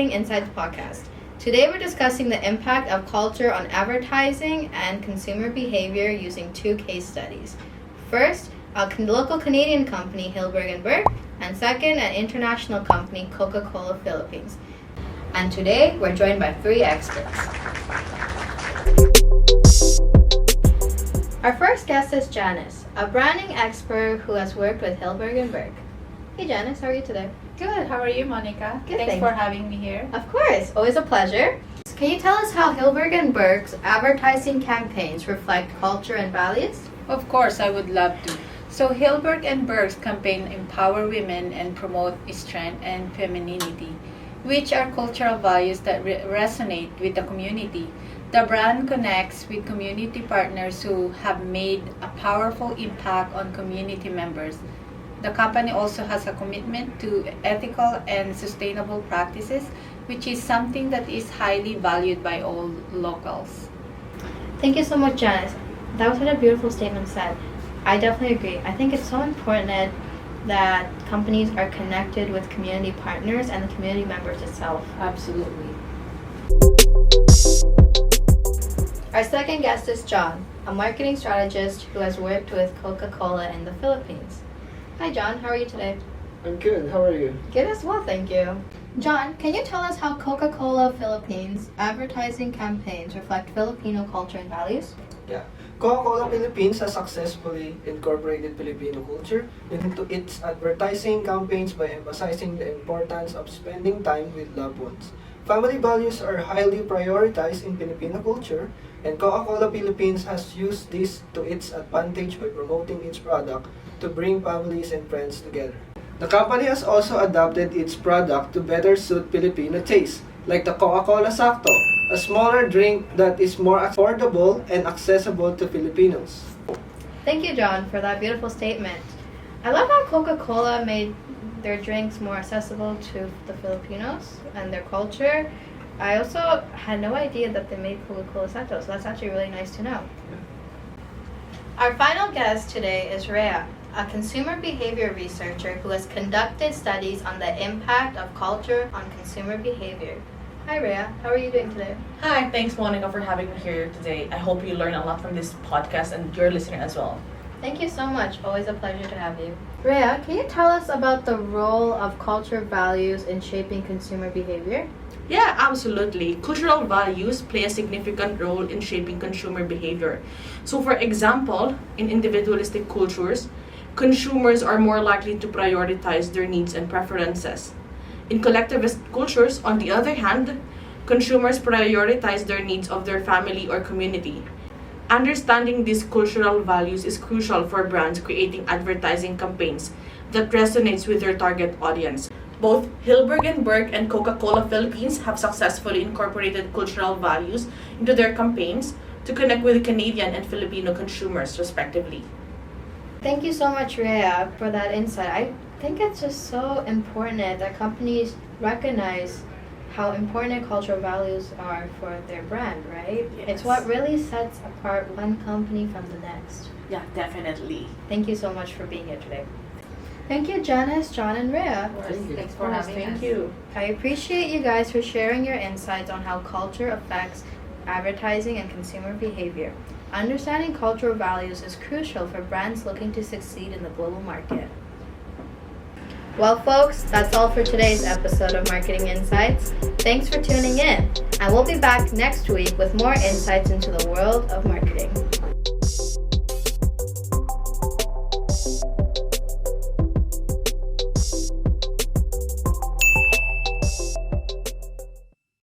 Marketing Insights podcast. Today we're discussing the impact of culture on advertising and consumer behavior using two case studies. First, a local Canadian company, Hillberg & Berg, and second, an international company, Coca-Cola Philippines. And today we're joined by three experts. Our first guest is Janice, a branding expert who has worked with Hillberg & Berg. Hey Janice, how are you today? Good. How are you, Monica? Good, Thanks for having me here. Of course, always a pleasure. Can you tell us how Hillberg & Berg's advertising campaigns reflect culture and values? Of course, I would love to. So Hillberg & Berg's campaign empower women and promote strength and femininity, which are cultural values that resonate with the community. The brand connects with community partners who have made a powerful impact on community members. The company also has a commitment to ethical and sustainable practices, which is something that is highly valued by all locals. Thank you so much, Janice. That was such a beautiful statement said. I definitely agree. I think it's so important that companies are connected with community partners and the community members itself. Absolutely. Our second guest is John, a marketing strategist who has worked with Coca-Cola in the Philippines. Hi John, how are you today? I'm good. How are you? Good as well, thank you. John, can you tell us how Coca-Cola Philippines advertising campaigns reflect Filipino culture and values? Yeah. Coca-Cola Philippines has successfully incorporated Filipino culture into its advertising campaigns by emphasizing the importance of spending time with loved ones. Family values are highly prioritized in Filipino culture, and Coca-Cola Philippines has used this to its advantage by promoting its product to bring families and friends together. The company has also adapted its product to better suit Filipino taste, like the Coca-Cola Sakto, a smaller drink that is more affordable and accessible to Filipinos. Thank you, John, for that beautiful statement. I love how Coca-Cola made their drinks more accessible to the Filipinos and their culture. I also had no idea that they made Coca-Cola Sakto, so that's actually really nice to know. Our final guest today is Rhea, a consumer behavior researcher who has conducted studies on the impact of culture on consumer behavior. Hi Rhea, how are you doing today? Hi, thanks Monica for having me here today. I hope you learn a lot from this podcast and your listener as well. Thank you so much. Always a pleasure to have you. Rhea, can you tell us about the role of culture values in shaping consumer behavior? Yeah, absolutely. Cultural values play a significant role in shaping consumer behavior. So for example, in individualistic cultures, consumers are more likely to prioritize their needs and preferences. In collectivist cultures, on the other hand, consumers prioritize their needs of their family or community. Understanding these cultural values is crucial for brands creating advertising campaigns that resonates with their target audience. Both Hillberg & Berg and Coca-Cola Philippines have successfully incorporated cultural values into their campaigns to connect with Canadian and Filipino consumers, respectively. Thank you so much, Rhea, for that insight. I think it's just so important that companies recognize how important cultural values are for their brand, right? Yes. It's what really sets apart one company from the next. Yeah, definitely. Thank you so much for being here today. Thank you, Janice, John, and Rhea. Thank you. Thanks for having us. Thank you. I appreciate you guys for sharing your insights on how culture affects advertising and consumer behavior. Understanding cultural values is crucial for brands looking to succeed in the global market. Well, folks, that's all for today's episode of Marketing Insights. Thanks for tuning in, and we'll be back next week with more insights into the world of marketing.